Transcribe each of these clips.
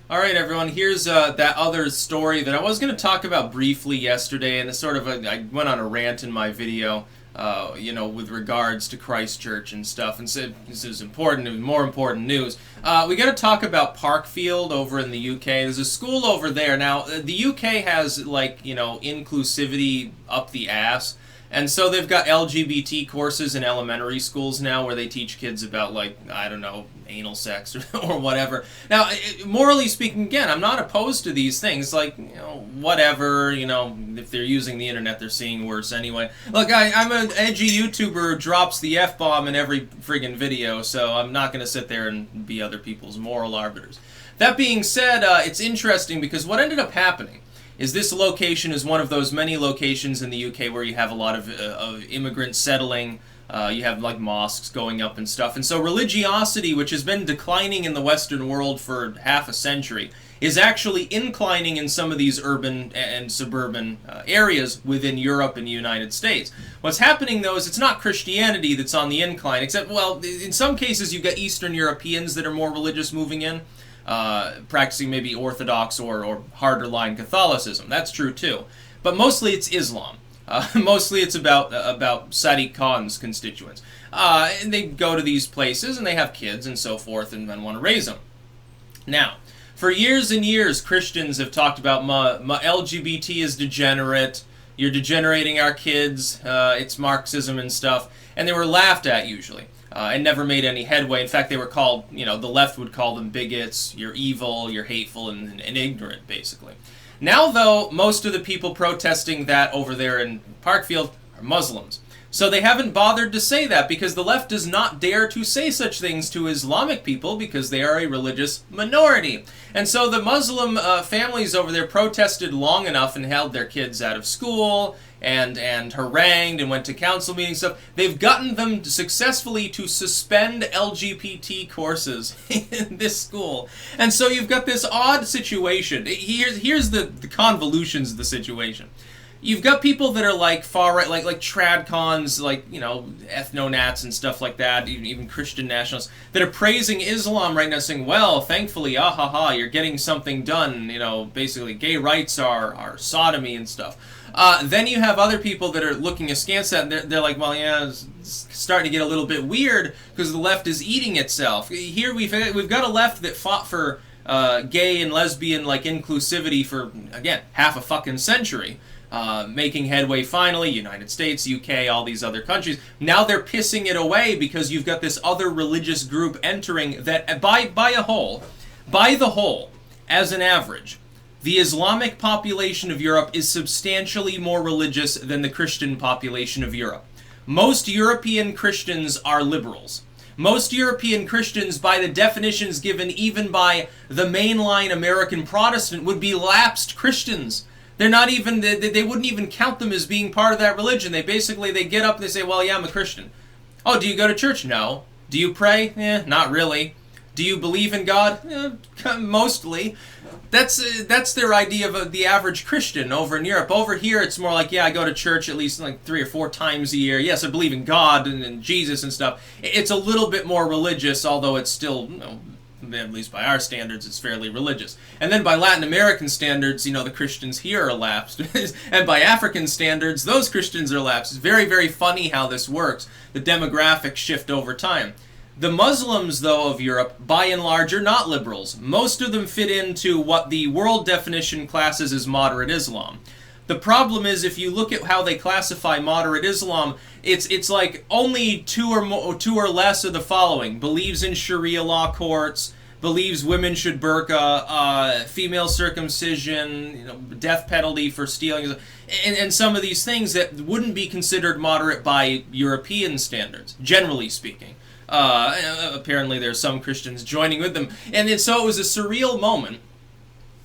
All right, everyone. Here's that other story that I was going to talk about briefly yesterday, and it's I went on a rant in my video, with regards to Christchurch and stuff, and said this is important and more important news. We got to talk about Parkfield over in the UK. There's a school over there now. The UK has inclusivity up the ass. And so they've got LGBT courses in elementary schools now where they teach kids about, I don't know, anal sex or whatever. Now, morally speaking, again, I'm not opposed to these things. Whatever, if they're using the internet, they're seeing worse anyway. Look, I'm an edgy YouTuber who drops the F-bomb in every friggin' video, so I'm not going to sit there and be other people's moral arbiters. That being said, it's interesting because what ended up happening is this location is one of those many locations in the UK where you have a lot of immigrants settling. You have mosques going up and stuff. And so religiosity, which has been declining in the Western world for half a century, is actually inclining in some of these urban and suburban areas within Europe and the United States. What's happening, though, is it's not Christianity that's on the incline, except, well, in some cases you've got Eastern Europeans that are more religious moving in. Practicing maybe Orthodox or harder line Catholicism. That's true too. But mostly it's Islam. Mostly it's about Sadiq Khan's constituents. And they go to these places and they have kids and so forth and then want to raise them. Now, for years and years, Christians have talked about LGBT is degenerate. You're degenerating our kids. It's Marxism and stuff. And they were laughed at usually. And never made any headway. In fact, they were called, the left would call them bigots, you're evil, you're hateful, and ignorant, basically. Now, though, most of the people protesting that over there in Parkfield are Muslims. So they haven't bothered to say that because the left does not dare to say such things to Islamic people because they are a religious minority. And so the Muslim families over there protested long enough and held their kids out of school and harangued and went to council meetings and stuff. They've gotten them successfully to suspend LGBT courses in this school. And so you've got this odd situation. Here's the convolutions of the situation. You've got people that are far right, like tradcons, ethno-nats and stuff like that, even Christian nationalists, that are praising Islam right now, saying, well, thankfully, you're getting something done, basically gay rights are sodomy and stuff. Then you have other people that are looking askance at that, and they're like, well, yeah, it's starting to get a little bit weird because the left is eating itself. Here we've got a left that fought for gay and lesbian inclusivity for, again, half a fucking century. Making headway finally, United States, UK, all these other countries. Now they're pissing it away because you've got this other religious group entering that by the whole, as an average, the Islamic population of Europe is substantially more religious than the Christian population of Europe. Most European Christians are liberals. Most European Christians, by the definitions given even by the mainline American Protestant, would be lapsed Christians. They're not even, they wouldn't even count them as being part of that religion. They get up and they say, well, yeah, I'm a Christian. Oh, do you go to church? No. Do you pray? Not really. Do you believe in God? Mostly. That's their idea of the average Christian over in Europe. Over here, it's more like, yeah, I go to church at least 3 or 4 times a year. Yes, I believe in God and Jesus and stuff. It's a little bit more religious, although it's still, at least by our standards, it's fairly religious. And then by Latin American standards, the Christians here are lapsed. And by African standards, those Christians are lapsed. It's very, very funny how this works. The demographics shift over time. The Muslims, though, of Europe, by and large, are not liberals. Most of them fit into what the world definition classes as moderate Islam. The problem is, if you look at how they classify moderate Islam, it's like only two or less of the following: believes in Sharia law courts, believes women should burqa, female circumcision, death penalty for stealing, and some of these things that wouldn't be considered moderate by European standards, generally speaking. Apparently, there are some Christians joining with them, and so it was a surreal moment,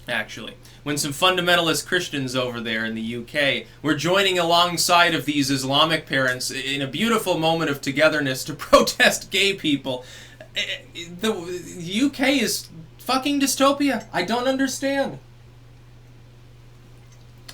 actually, when some fundamentalist Christians over there in the UK were joining alongside of these Islamic parents in a beautiful moment of togetherness to protest gay people. The UK is fucking dystopia. I don't understand.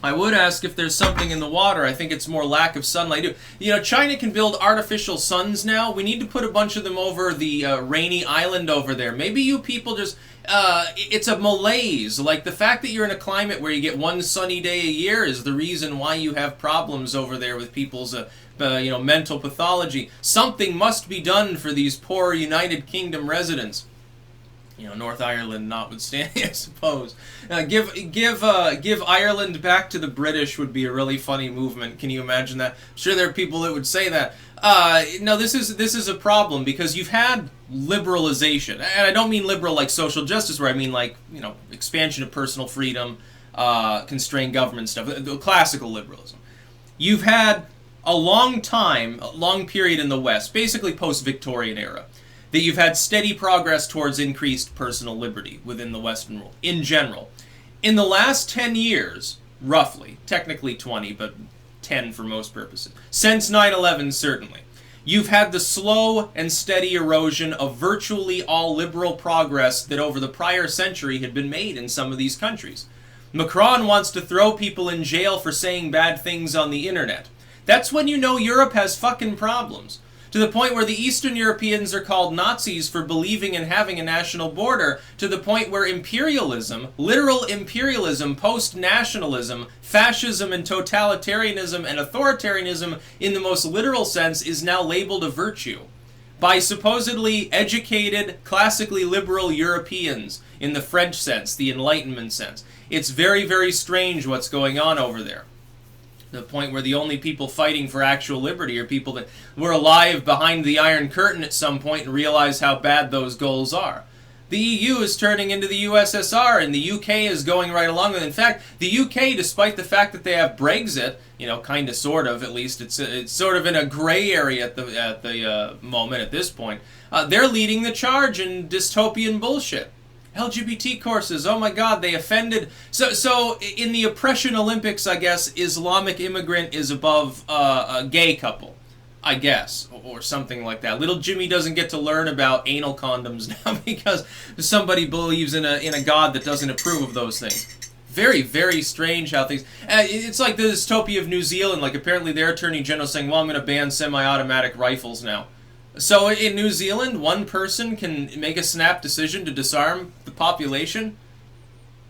I would ask if there's something in the water. I think it's more lack of sunlight. You know, China can build artificial suns now. We need to put a bunch of them over the rainy island over there. Maybe you people just... it's a malaise. Like, the fact that you're in a climate where you get one sunny day a year is the reason why you have problems over there with people's, you know, mental pathology. Something must be done for these poor United Kingdom residents. You know, North Ireland notwithstanding, I suppose. Give Ireland back to the British would be a really funny movement. Can you imagine that? I'm sure there are people that would say that. No, this is a problem because you've had liberalization, and I don't mean liberal like social justice, where I mean like, you know, expansion of personal freedom, constrained government stuff, the classical liberalism. You've had a long period in the West, basically post-Victorian era, that you've had steady progress towards increased personal liberty within the Western world, in general. In the last 10 years, roughly, technically 20, but 10 for most purposes, since 9/11 certainly, you've had the slow and steady erosion of virtually all liberal progress that over the prior century had been made in some of these countries. Macron wants to throw people in jail for saying bad things on the internet. That's when you know Europe has fucking problems. To the point where the Eastern Europeans are called Nazis for believing in having a national border, to the point where imperialism, literal imperialism, post-nationalism, fascism and totalitarianism and authoritarianism in the most literal sense is now labeled a virtue by supposedly educated, classically liberal Europeans in the French sense, the Enlightenment sense. It's very, very strange what's going on over there. The point where the only people fighting for actual liberty are people that were alive behind the Iron Curtain at some point and realize how bad those goals are. The EU is turning into the USSR, and the UK is going right along with it. In fact, the UK, despite the fact that they have Brexit, you know, kind of, sort of, at least, it's sort of in a gray area at the moment at this point, they're leading the charge in dystopian bullshit. LGBT courses, oh my god, they offended. So in the oppression Olympics, I guess, Islamic immigrant is above a gay couple, I guess, or something like that. Little Jimmy doesn't get to learn about anal condoms now because somebody believes in a god that doesn't approve of those things. Very, very strange how things... it's like the dystopia of New Zealand. Like, apparently their attorney general saying, well, I'm going to ban semi-automatic rifles now. So in New Zealand, one person can make a snap decision to disarm the population?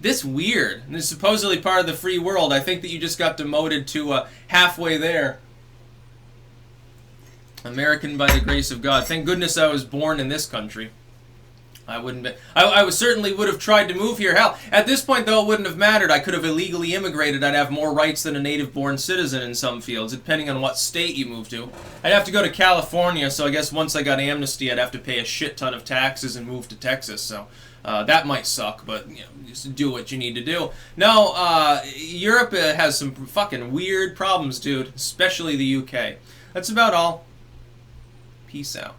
This weird. And it's supposedly part of the free world. I think that you just got demoted to halfway there. American by the grace of God. Thank goodness I was born in this country. I wouldn't be... I certainly would have tried to move here. Hell, at this point, though, it wouldn't have mattered. I could have illegally immigrated. I'd have more rights than a native-born citizen in some fields, depending on what state you move to. I'd have to go to California, so I guess once I got amnesty, I'd have to pay a shit ton of taxes and move to Texas, so... that might suck, but, you know, just do what you need to do. No, Europe has some fucking weird problems, dude. Especially the UK. That's about all. Peace out.